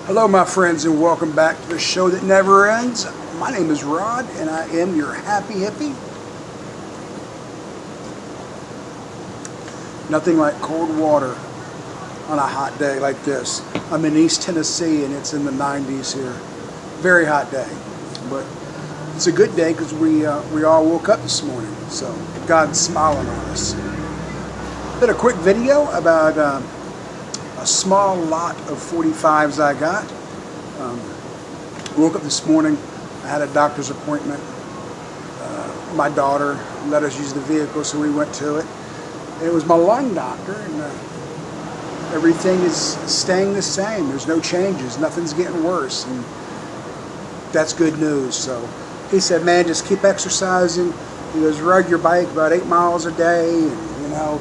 Hello my friends, and welcome back to the show that never ends. My name is Rod and I am your happy hippie. Nothing like cold water on a hot day like this. I'm in East Tennessee and it's in the 90s here. Very hot day, but it's a good day because we all woke up this morning, so God's smiling on us. Did a quick video about a small lot of 45s I got. Woke up this morning, I had a doctor's appointment. My daughter let us use the vehicle, so we went to it. It was my lung doctor, and everything is staying the same. There's no changes, nothing's getting worse, and that's good news. So he said, man, just keep exercising. He goes, ride your bike about 8 miles a day, and you know.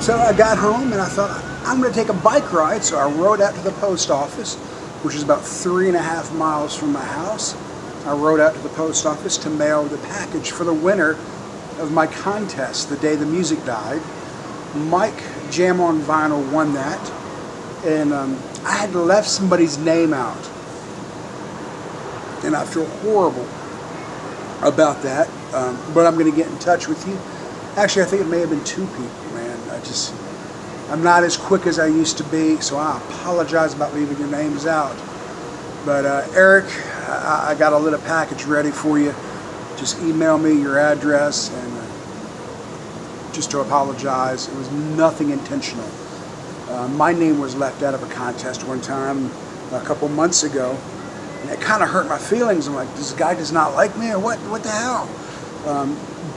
So I got home and I thought, I'm going to take a bike ride. So I rode out to the post office, which is about 3.5 miles from my house. I rode out to the post office to mail the package for the winner of my contest the day the music died. Mike Jam on Vinyl won that, and I had left somebody's name out, and I feel horrible about that, but I'm going to get in touch with you. Actually, I think it may have been 2 people, man. I'm not as quick as I used to be, so I apologize about leaving your names out. But Eric, I got a little package ready for you. Just email me your address, and just to apologize. It was nothing intentional. My name was left out of a contest one time a couple months ago, and it kind of hurt my feelings. I'm like, this guy does not like me, or what? What the hell?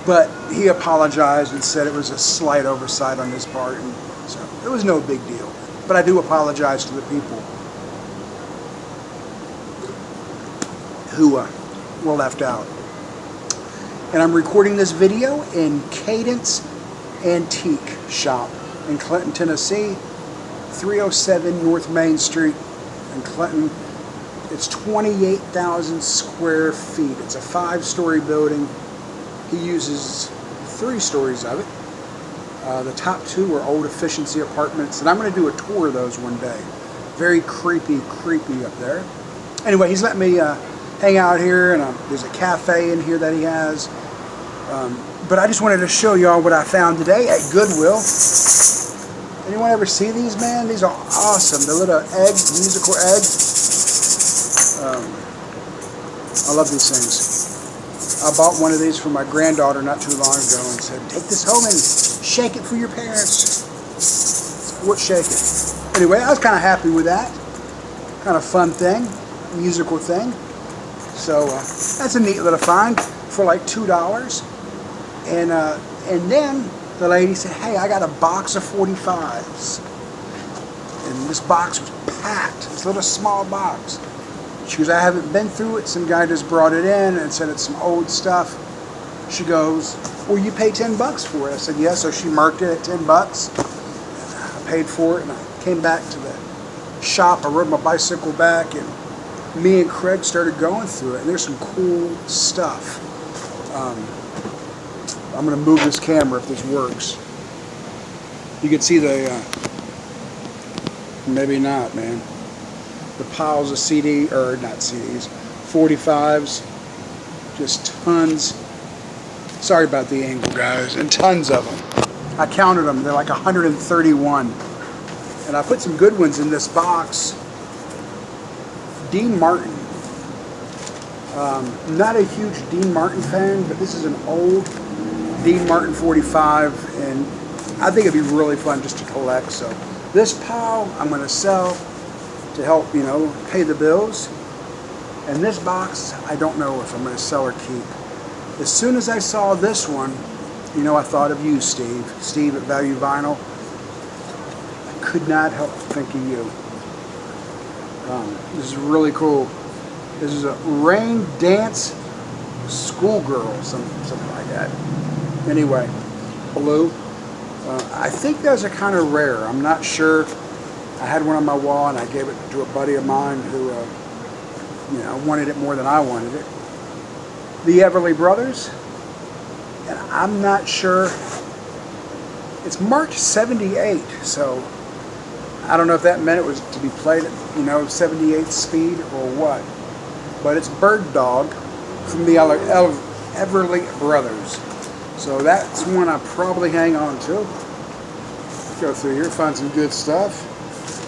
But he apologized and said it was a slight oversight on his part, and so it was no big deal. But I do apologize to the people who were left out. And I'm recording this video in Cadence Antique Shop in Clinton, Tennessee, 307 North Main Street in Clinton. It's 28,000 square feet. It's a 5-story building. He uses 3 stories of it. The top 2 are old efficiency apartments, and I'm going to do a tour of those one day. Very creepy up there. Anyway, he's let me hang out here, and there's a cafe in here that he has. But I just wanted to show y'all what I found today at Goodwill. Anyone ever see these, man? These are awesome. The little eggs, musical eggs. I love these things. I bought one of these for my granddaughter not too long ago and said, take this home and shake it for your parents. What shake it? Anyway, I was kind of happy with that. Kind of fun thing, musical thing. So that's a neat little find for like $2. And then the lady said, hey, I got a box of 45s. And this box was packed. This little small box. She goes, I haven't been through it. Some guy just brought it in and said it's some old stuff. She goes, well, you pay $10 for it. I said, yeah. So she marked it at $10. I paid for it, and I came back to the shop. I rode my bicycle back, and me and Craig started going through it. And there's some cool stuff. I'm going to move this camera if this works. You can see the, maybe not, man. The piles of not CDs, 45s, just tons. Sorry about the angle, guys, and tons of them. I counted them, they're like 131. And I put some good ones in this box. Dean Martin. Not a huge Dean Martin fan, but this is an old Dean Martin 45, and I think it'd be really fun just to collect. So this pile I'm going to sell to help, you know, pay the bills. And this box, I don't know if I'm going to sell or keep. As soon as I saw this one, you know, I thought of you, Steve at Value Vinyl. I could not help think of you. This is really cool. This is a Rain Dance Schoolgirl, something like that. Anyway, blue. I think those are kind of rare. I'm not sure. I had one on my wall, and I gave it to a buddy of mine who, you know, wanted it more than I wanted it. The Everly Brothers, and I'm not sure. It's marked 78, so I don't know if that meant it was to be played at, 78th speed or what. But it's Bird Dog from the Everly Brothers. So that's one I probably hang on to. Go through here, find some good stuff.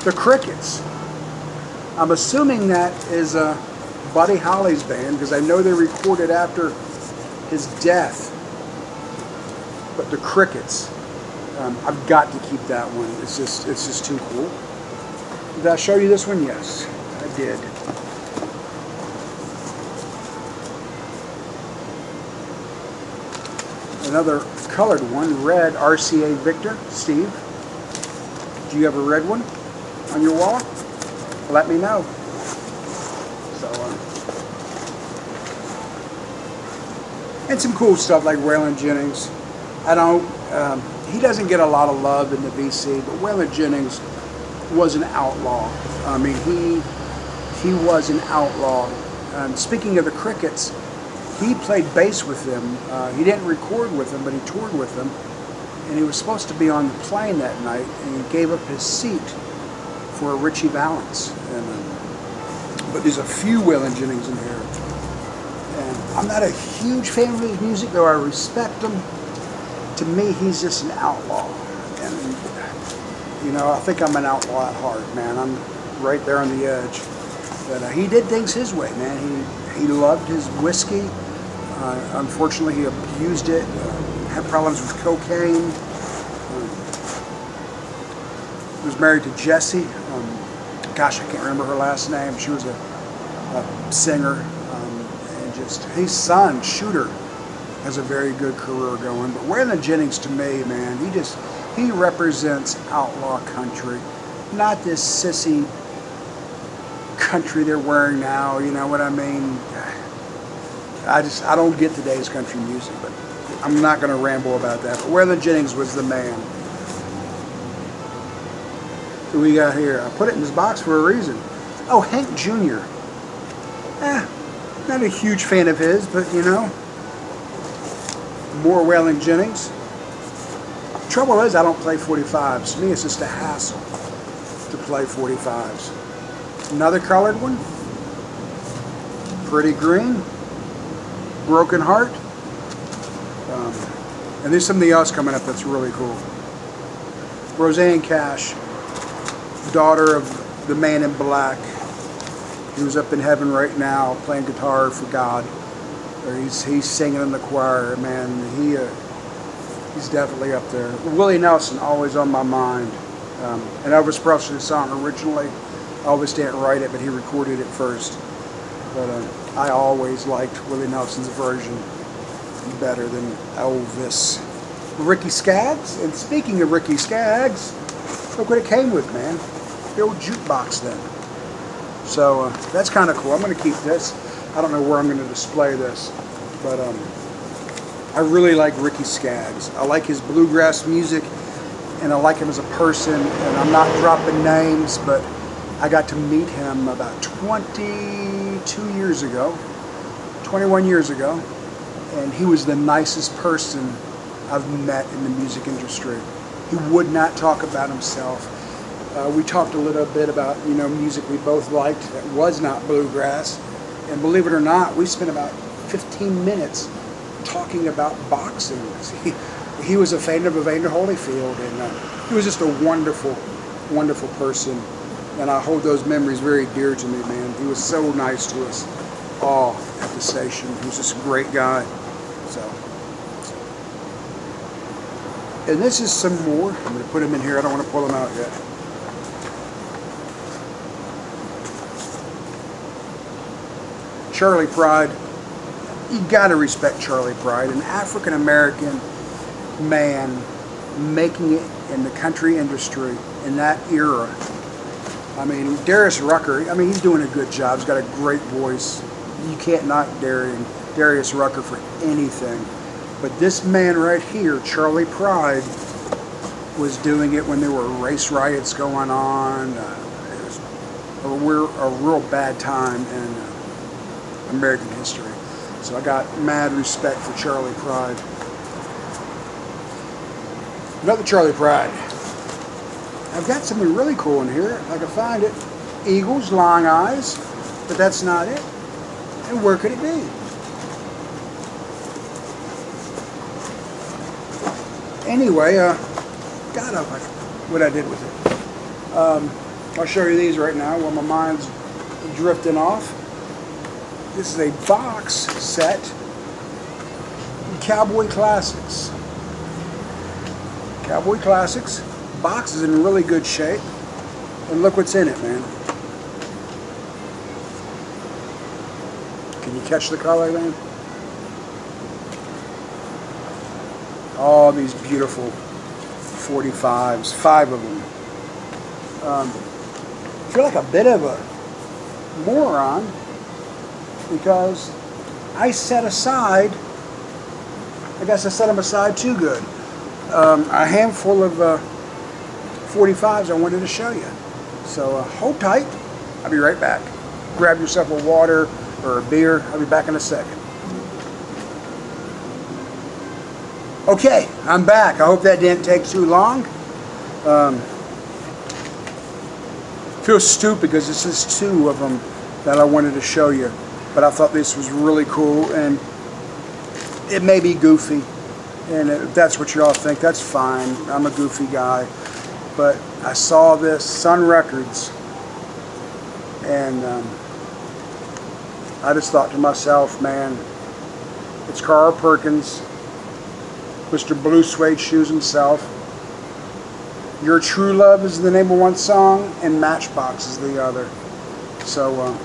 The Crickets. I'm assuming that is Buddy Holly's band, because I know they recorded after his death. But the Crickets, I've got to keep that one. It's just too cool. Did I show you this one? Yes, I did. Another colored one, red RCA Victor. Steve, do you have a red one on your wall? Let me know. So, and some cool stuff like Waylon Jennings. He doesn't get a lot of love in the VC, but Waylon Jennings was an outlaw. I mean, he was an outlaw. Speaking of the Crickets, he played bass with them. He didn't record with them, but he toured with them. And he was supposed to be on the plane that night, and he gave up his seat for Richie Valens. But there's a few Waylon Jennings in here. And I'm not a huge fan of his music, though I respect him. To me, he's just an outlaw. And, I think I'm an outlaw at heart, man. I'm right there on the edge. But he did things his way, man. He loved his whiskey. Unfortunately, he abused it. Had problems with cocaine. Was married to Jessie. Gosh, I can't remember her last name. She was a singer. And just his son, Shooter, has a very good career going. But Waylon Jennings, to me, man, he represents outlaw country. Not this sissy country they're wearing now, you know what I mean? I don't get today's country music, but I'm not going to ramble about that. But Waylon Jennings was the man. Who we got here? I put it in this box for a reason. Oh, Hank Jr. Not a huge fan of his, but more Waylon Jennings. Trouble is, I don't play 45s. To me, it's just a hassle to play 45s. Another colored one. Pretty Green. Broken Heart. And there's something else coming up that's really cool. Roseanne Cash, daughter of the man in black. He was up in heaven right now playing guitar for God. Or he's singing in the choir, man. He's definitely up there. Willie Nelson, always on my mind. An Elvis Presley song originally. Elvis didn't write it, but he recorded it first. But I always liked Willie Nelson's version better than Elvis. Ricky Skaggs, and speaking of Ricky Skaggs, look what it came with, man. The old jukebox then. So that's kind of cool. I'm going to keep this. I don't know where I'm going to display this, but I really like Ricky Skaggs. I like his bluegrass music, and I like him as a person, and I'm not dropping names, but I got to meet him about 22 years ago, 21 years ago, and he was the nicest person I've met in the music industry. He would not talk about himself. We talked a little bit about, music we both liked that was not bluegrass, and believe it or not, we spent about 15 minutes talking about boxing. He was a fan of Evander Holyfield, and he was just a wonderful, wonderful person. And I hold those memories very dear to me, man. He was so nice to us all at the station. He was just a great guy. So, and this is some more. I'm going to put them in here. I don't want to pull them out yet. Charlie Pride. You got to respect Charlie Pride, an African-American man making it in the country industry in that era. I mean, Darius Rucker, he's doing a good job. He's got a great voice. You can't knock Darius Rucker for anything. But this man right here, Charlie Pride, was doing it when there were race riots going on. It was a real bad time in American history. So I got mad respect for Charlie Pride. Another Charlie Pride. I've got something really cool in here, if I can find it. Eagles, long eyes, but that's not it. And where could it be? Anyway, God, I like what I did with it. I'll show you these right now while my mind's drifting off. This is a box set. Cowboy Classics. Cowboy Classics. Box is in really good shape. And look what's in it, man. Can you catch the color, man? All these beautiful 45s, 5 of them. I feel like a bit of a moron because I set aside, I guess I set them aside too good, a handful of 45s I wanted to show you. So hold tight. I'll be right back. Grab yourself a water or a beer. I'll be back in a second. Okay, I'm back. I hope that didn't take too long. Feel stupid because this is 2 of them that I wanted to show you, but I thought this was really cool, and it may be goofy, and if that's what you all think, that's fine. I'm a goofy guy, but I saw this Sun Records, and I just thought to myself, man, it's Carl Perkins, Mr. Blue Suede Shoes himself. Your True Love is the #1 song, and Matchbox is the other. So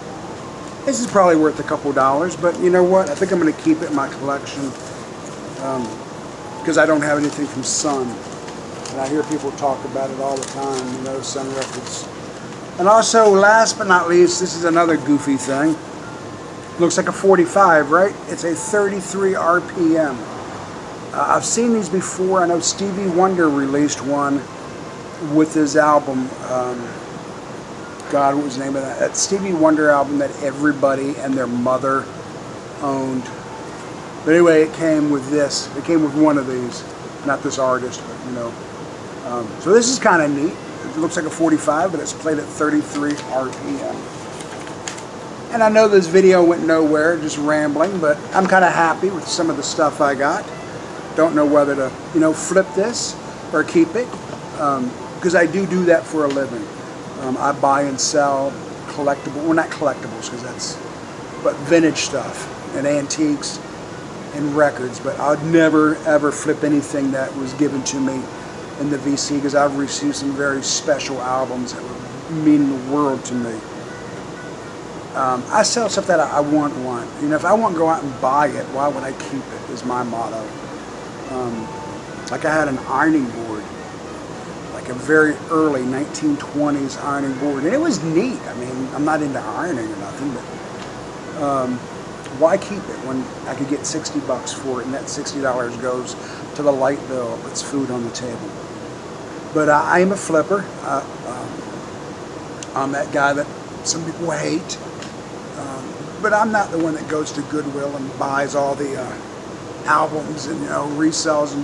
this is probably worth a couple dollars, but you know what? I think I'm going to keep it in my collection because I don't have anything from Sun. And I hear people talk about it all the time, you know, Sun Records. And also, last but not least, this is another goofy thing. Looks like a 45, right? It's a 33 RPM. I've seen these before. I know Stevie Wonder released one with his album. God, what was the name of that? That Stevie Wonder album that everybody and their mother owned. But anyway, it came with this. It came with one of these. Not this artist, but you know. So this is kind of neat. It looks like a 45, but it's played at 33 RPM. And I know this video went nowhere, just rambling, but I'm kind of happy with some of the stuff I got. Don't know whether to, you know, flip this or keep it, because I do that for a living. I buy and sell collectible, well, not collectibles, because that's, but vintage stuff and antiques and records. But I'd never ever flip anything that was given to me in the VC, because I've received some very special albums that would mean the world to me. I sell stuff that I want. You know, if I want to go out and buy it, why would I keep it, is my motto. Like I had an ironing board, like a very early 1920s ironing board, and it was neat. I mean, I'm not into ironing or nothing, but why keep it when I could get $60 for it, and that $60 goes to the light bill, puts food on the table. But I am a flipper. I'm that guy that some people hate, but I'm not the one that goes to Goodwill and buys all the albums and, you know, resells them.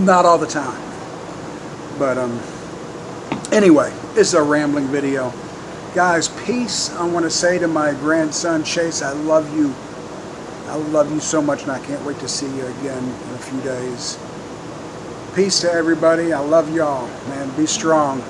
Not all the time. But anyway, this is a rambling video. Guys, peace. I want to say to my grandson Chase, I love you. I love you so much, and I can't wait to see you again in a few days. Peace to everybody. I love y'all, man. Be strong.